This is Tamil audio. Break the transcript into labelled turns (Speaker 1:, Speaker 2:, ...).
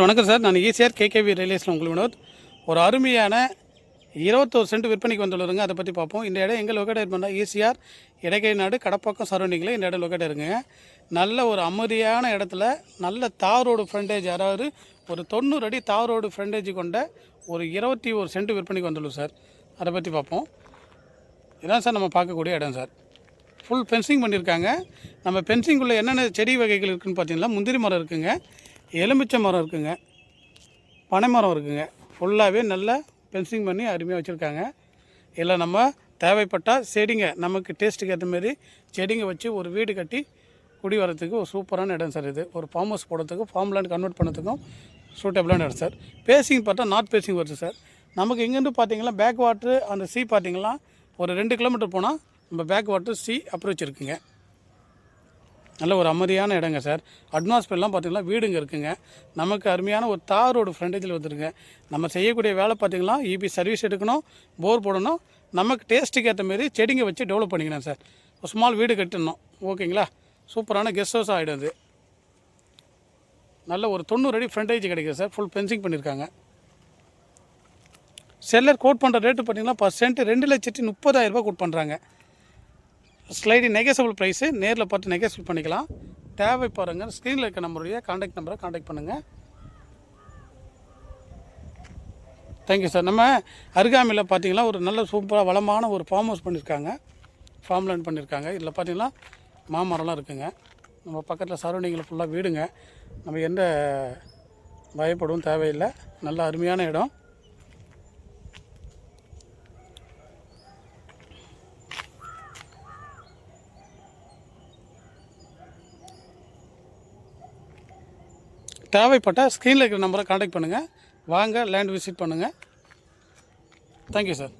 Speaker 1: வணக்கம் சார். நான் ஈசிஆர் கேகேவி ரியலேஸில் உங்களுக்கு வினோத். ஒரு அருமையான 21 சென்ட் விற்பனைக்கு வந்துள்ளதுங்க. அதை பற்றி பார்ப்போம். இந்த இடம் எங்கே லொக்கேட் பண்ணால் ஈசிஆர் இடக்கை நாடு கடப்பாக்கம் சரௌண்டிங்கில் இந்த இடம் லொக்கேட் இருக்குங்க. நல்ல ஒரு அமைதியான இடத்துல நல்ல தார் ரோடு ஃப்ரண்டேஜ், அதாவது ஒரு 90 அடி தார் ரோடு ஃப்ரண்டேஜ் கொண்ட ஒரு 21 சென்ட் விற்பனைக்கு வந்துள்ளோம் சார். அதை பற்றி பார்ப்போம். இதான் சார் நம்ம பார்க்கக்கூடிய இடம் சார். ஃபுல் ஃபென்சிங் பண்ணியிருக்காங்க. நம்ம ஃபென்சிங்குள்ளே என்னென்ன செடி வகைகள் இருக்குதுன்னு பார்த்தீங்கன்னா, முந்திரி மரம் இருக்குதுங்க, எலுமிச்சை மரம் இருக்குதுங்க, பனை மரம் இருக்குதுங்க. ஃபுல்லாகவே நல்லா ஃபென்சிங் பண்ணி அருமையாக வச்சுருக்காங்க. இல்லை நம்ம தேவைப்பட்டால் செடிங்க, நமக்கு டேஸ்ட்டுக்கு ஏற்ற மாரி செடிங்க வச்சு ஒரு வீடு கட்டி குடி வரத்துக்கு ஒரு சூப்பரான இடம் சார். இது ஒரு ஃபார்ம் ஹவுஸ் போடுறதுக்கும் ஃபார்ம் லேண்ட் கன்வெர்ட் பண்ணுறதுக்கும் சூட்டபிளான இடம் சார். பேசிங் பார்த்தா நார்த் பேசிங் வருது சார். நமக்கு இங்கேருந்து பார்த்தீங்கன்னா பேக் வாட்ரு அந்த சி பார்த்திங்கன்னா ஒரு 2 கிலோமீட்டர் போனால் நம்ம பேக் வாட்ரு சி அப்ரோச் இருக்குங்க. நல்ல ஒரு அமைதியான இடங்க சார். அட்மாஸ்பியர்லாம் பார்த்திங்கன்னா வீடுங்க இருக்குங்க. நமக்கு அருமையான ஒரு தார் ரோடு ஃப்ரண்டேஜில் வந்துருங்க. நம்ம செய்யக்கூடிய வேலை பார்த்திங்கன்னா இபி சர்வீஸ் எடுக்கணும், போர் போடணும், நமக்கு டேஸ்ட்டுக்கு ஏற்ற மாரி செடிங்க வச்சு டெவலப் பண்ணிக்கணும் சார். ஒரு ஸ்மால் வீடு கட்டணும், ஓகேங்களா? சூப்பரான கெஸ்ட் ஹவுஸ் ஆகிடும் அது. நல்ல ஒரு 90 அடி ஃப்ரண்டேஜ் கிடைக்குது சார். ஃபுல் ஃபென்சிங் பண்ணியிருக்காங்க. செல்லர் கோட் பண்ணுற ரேட்டு பார்த்திங்கன்னா பர் சென்ட் 2,30,000 ரூபா கோட் பண்ணுறாங்க. ஸ்லைடி நெகசபிள் ப்ரைஸு, நேரில் பார்த்து நெகசபிள் பண்ணிக்கலாம். தேவை பாருங்கள், ஸ்க்ரீனில் இருக்க நம்மளுடைய காண்டாக்ட் நம்பரை காண்டாக்ட் பண்ணுங்கள். Thank you sir. நம்ம அருகாமையில் பார்த்திங்கன்னா ஒரு நல்ல சூப்பராக வளமான ஒரு ஃபார்ம் ஹவுஸ் பண்ணியிருக்காங்க, ஃபார்ம் லேண்ட் பண்ணியிருக்காங்க. இதில் பார்த்திங்கன்னா மாமரம்லாம் இருக்குதுங்க. நம்ம பக்கத்தில் சரௌண்டிங்கில் ஃபுல்லாக வீடுங்க. நம்ம எந்த பயப்படவும் தேவையில்லை. நல்ல அருமையான இடம். தேவைப்பட்டால் ஸ்க்ரீனில் இருக்கிற நம்பரை காண்டாக்ட் பண்ணுங்கள். வாங்க லேண்ட் விசிட் பண்ணுங்கள். Thank you sir.